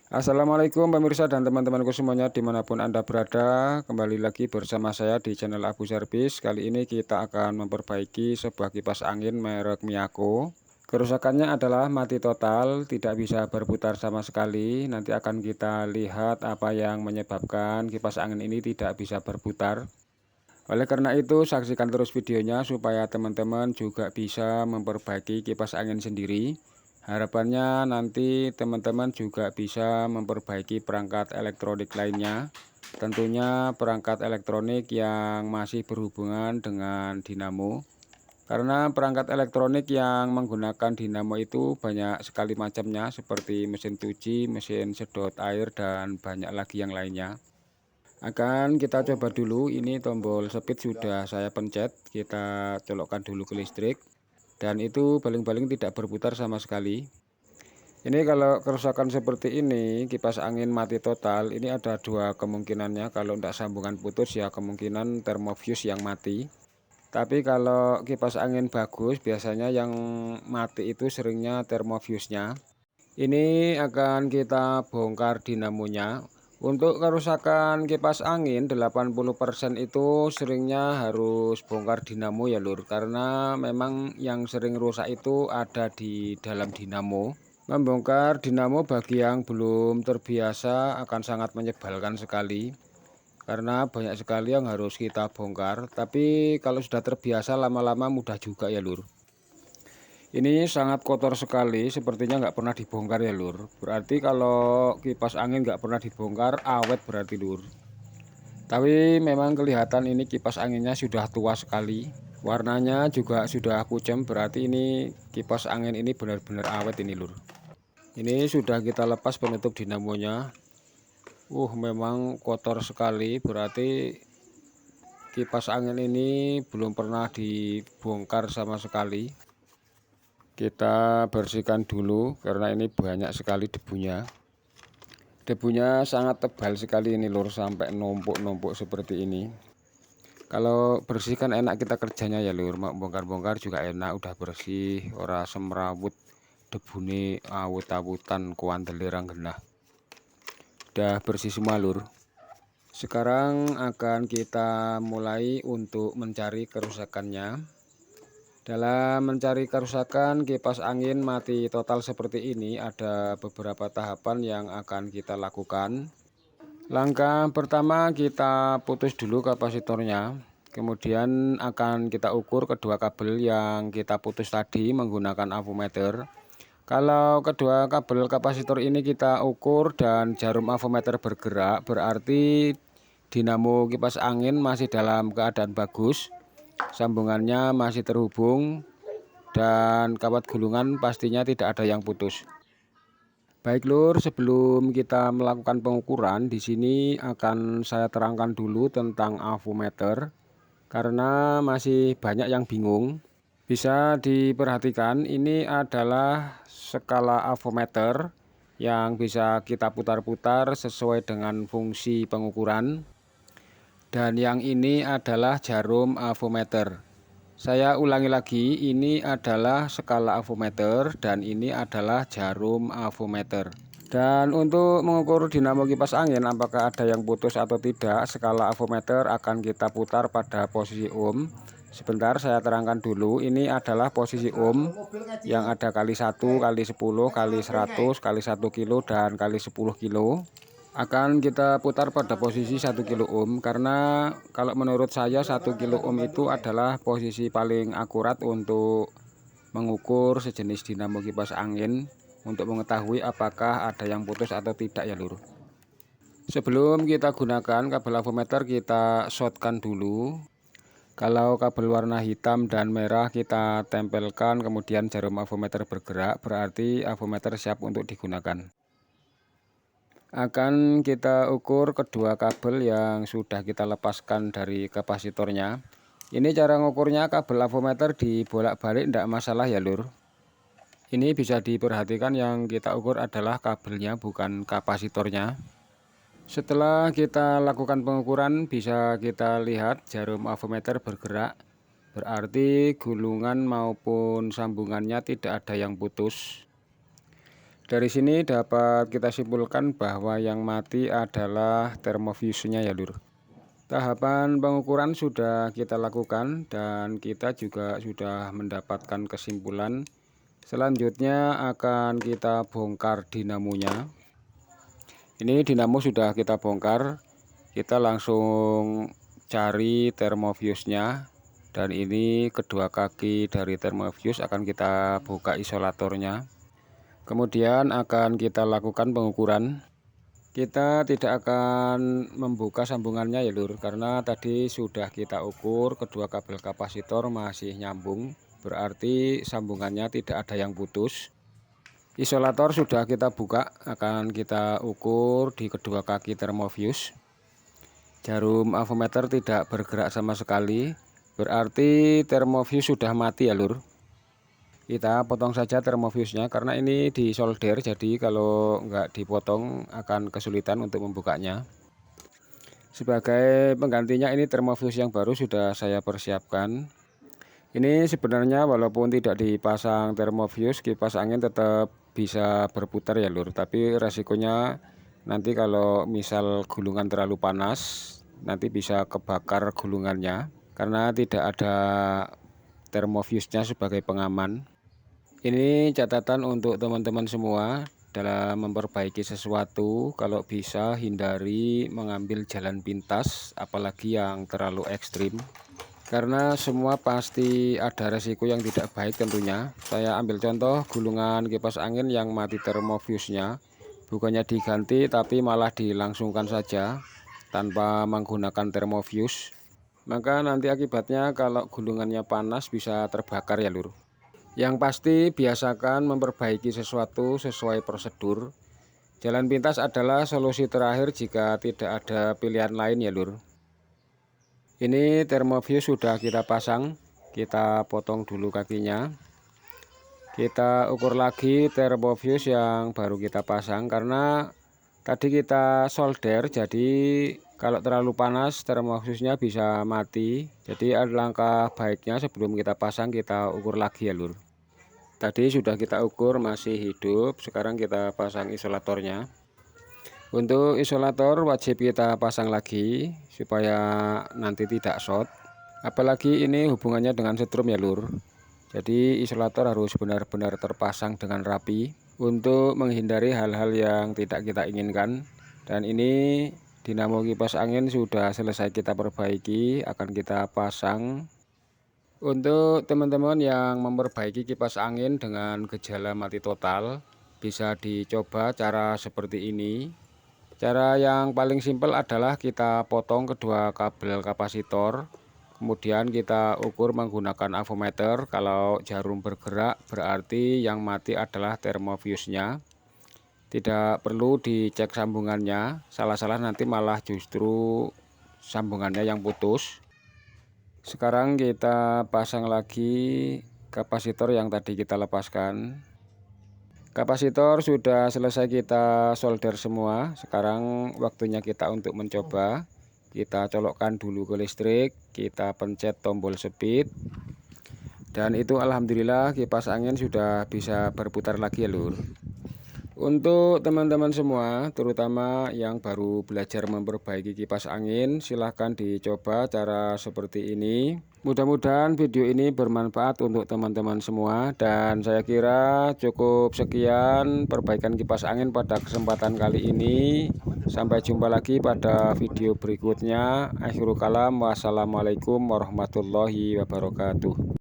Assalamualaikum pemirsa dan teman-temanku semuanya dimanapun Anda berada. Kembali lagi bersama saya di channel Abu Servis. Kali ini kita akan memperbaiki sebuah kipas angin merek Miyako. Kerusakannya adalah mati total, tidak bisa berputar sama sekali. Nanti akan kita lihat apa yang menyebabkan kipas angin ini tidak bisa berputar. Oleh karena itu, saksikan terus videonya supaya teman-teman juga bisa memperbaiki kipas angin sendiri. Harapannya nanti teman-teman juga bisa memperbaiki perangkat elektronik lainnya. Tentunya perangkat elektronik yang masih berhubungan dengan dinamo. Karena perangkat elektronik yang menggunakan dinamo itu banyak sekali macamnya, seperti mesin cuci, mesin sedot air, dan banyak lagi yang lainnya. Akan kita coba dulu, ini tombol speed sudah saya pencet, kita colokkan dulu ke listrik, dan itu baling-baling tidak berputar sama sekali. Ini kalau kerusakan seperti ini, kipas angin mati total, ini ada dua kemungkinannya. Kalau tidak sambungan putus ya kemungkinan termofuse yang mati. Tapi kalau kipas angin bagus, biasanya yang mati itu seringnya termofuse-nya. Ini akan kita bongkar dinamonya. Untuk kerusakan kipas angin 80% itu seringnya harus bongkar dinamo ya lur. Karena memang yang sering rusak itu ada di dalam dinamo. Membongkar dinamo bagi yang belum terbiasa akan sangat menyebalkan sekali. Karena banyak sekali yang harus kita bongkar. Tapi kalau sudah terbiasa lama-lama mudah juga ya lur. Ini sangat kotor sekali, sepertinya nggak pernah dibongkar ya lur. Berarti kalau kipas angin nggak pernah dibongkar, awet berarti lur. Tapi memang kelihatan ini kipas anginnya sudah tua sekali. Warnanya juga sudah pucem, berarti ini kipas angin ini benar-benar awet ini lur. Ini sudah kita lepas penutup dinamonya. Memang kotor sekali, berarti kipas angin ini belum pernah dibongkar sama sekali. Kita bersihkan dulu karena ini banyak sekali debunya. Debunya sangat tebal sekali ini lur, sampai numpuk-numpuk seperti ini. Kalau bersihkan enak kita kerjanya ya lur, mau bongkar-bongkar juga enak, udah bersih, ora semrawut, debune awut-awutan kuandelerang genah. Udah bersih semua lur. Sekarang akan kita mulai untuk mencari kerusakannya. Dalam mencari kerusakan kipas angin mati total seperti ini, ada beberapa tahapan yang akan kita lakukan. Langkah pertama, kita putus dulu kapasitornya. Kemudian akan kita ukur kedua kabel yang kita putus tadi menggunakan avometer. Kalau kedua kabel kapasitor ini kita ukur dan jarum avometer bergerak, berarti dinamo kipas angin masih dalam keadaan bagus. Sambungannya masih terhubung dan kawat gulungan pastinya tidak ada yang putus. Baik lur, sebelum kita melakukan pengukuran, di sini akan saya terangkan dulu tentang avometer karena masih banyak yang bingung. Bisa diperhatikan, ini adalah skala avometer yang bisa kita putar-putar sesuai dengan fungsi pengukuran. Dan yang ini adalah jarum avometer. Saya ulangi lagi, ini adalah skala avometer dan ini adalah jarum avometer. Dan untuk mengukur dinamo kipas angin apakah ada yang putus atau tidak, skala avometer akan kita putar pada posisi ohm. Sebentar saya terangkan dulu, ini adalah posisi ohm yang ada kali 1, kali 10, kali 100, kali 1 kilo dan kali 10 kilo. Akan kita putar pada posisi 1 kilo ohm, karena kalau menurut saya 1 kilo ohm itu adalah posisi paling akurat untuk mengukur sejenis dinamo kipas angin, untuk mengetahui apakah ada yang putus atau tidak ya lur. Sebelum kita gunakan kabel avometer, kita shortkan dulu. Kalau kabel warna hitam dan merah kita tempelkan, kemudian jarum avometer bergerak, berarti avometer siap untuk digunakan. Akan kita ukur kedua kabel yang sudah kita lepaskan dari kapasitornya. Ini cara ngukurnya, kabel avometer dibolak-balik tidak masalah ya lur. Ini bisa diperhatikan, yang kita ukur adalah kabelnya bukan kapasitornya. Setelah kita lakukan pengukuran, bisa kita lihat jarum avometer bergerak, berarti gulungan maupun sambungannya tidak ada yang putus. Dari sini dapat kita simpulkan bahwa yang mati adalah termofusnya ya lur. Tahapan pengukuran sudah kita lakukan dan kita juga sudah mendapatkan kesimpulan. Selanjutnya akan kita bongkar dinamonya. Ini dinamo sudah kita bongkar. Kita langsung cari termofusnya. Dan ini kedua kaki dari termofus akan kita buka isolatornya. Kemudian akan kita lakukan pengukuran. Kita tidak akan membuka sambungannya ya lur, karena tadi sudah kita ukur kedua kabel kapasitor masih nyambung, berarti sambungannya tidak ada yang putus. Isolator sudah kita buka, akan kita ukur di kedua kaki termofus. Jarum avometer tidak bergerak sama sekali, berarti termofus sudah mati ya lur. Kita potong saja termofusnya karena ini di solder, jadi kalau nggak dipotong akan kesulitan untuk membukanya. Sebagai penggantinya ini termofus yang baru sudah saya persiapkan. Ini sebenarnya walaupun tidak dipasang termofus, kipas angin tetap bisa berputar ya lur, tapi resikonya nanti kalau misal gulungan terlalu panas nanti bisa kebakar gulungannya karena tidak ada termofusnya sebagai pengaman. Ini catatan untuk teman-teman semua dalam memperbaiki sesuatu, kalau bisa hindari mengambil jalan pintas apalagi yang terlalu ekstrim, karena semua pasti ada resiko yang tidak baik tentunya. Saya ambil contoh gulungan kipas angin yang mati termofusnya, bukannya diganti tapi malah dilangsungkan saja tanpa menggunakan termofus, maka nanti akibatnya kalau gulungannya panas bisa terbakar ya lur. Yang pasti biasakan memperbaiki sesuatu sesuai prosedur. Jalan pintas adalah solusi terakhir jika tidak ada pilihan lain ya lur. Ini termofus sudah kita pasang, kita potong dulu kakinya. Kita ukur lagi termofus yang baru kita pasang karena tadi kita solder, jadi kalau terlalu panas termofusnya bisa mati. Jadi ada langkah baiknya sebelum kita pasang kita ukur lagi ya lur. Tadi sudah kita ukur masih hidup, sekarang kita pasang isolatornya. Untuk isolator wajib kita pasang lagi supaya nanti tidak short, apalagi ini hubungannya dengan setrum ya lur. Jadi isolator harus benar-benar terpasang dengan rapi untuk menghindari hal-hal yang tidak kita inginkan. Dan ini dinamo kipas angin sudah selesai kita perbaiki, akan kita pasang. Untuk teman-teman yang memperbaiki kipas angin dengan gejala mati total, bisa dicoba cara seperti ini. Cara yang paling simpel adalah kita potong kedua kabel kapasitor, kemudian kita ukur menggunakan avometer. Kalau jarum bergerak berarti yang mati adalah termofusnya. Tidak perlu dicek sambungannya, salah-salah nanti malah justru sambungannya yang putus. Sekarang kita pasang lagi kapasitor yang tadi kita lepaskan. Kapasitor sudah selesai kita solder semua. Sekarang waktunya kita untuk mencoba. Kita colokkan dulu ke listrik, kita pencet tombol speed. Dan itu alhamdulillah kipas angin sudah bisa berputar lagi ya lur. Untuk teman-teman semua, terutama yang baru belajar memperbaiki kipas angin, silahkan dicoba cara seperti ini. Mudah-mudahan video ini bermanfaat untuk teman-teman semua, dan saya kira cukup sekian perbaikan kipas angin pada kesempatan kali ini. Sampai jumpa lagi pada video berikutnya. Akhirul kalam, wassalamualaikum warahmatullahi wabarakatuh.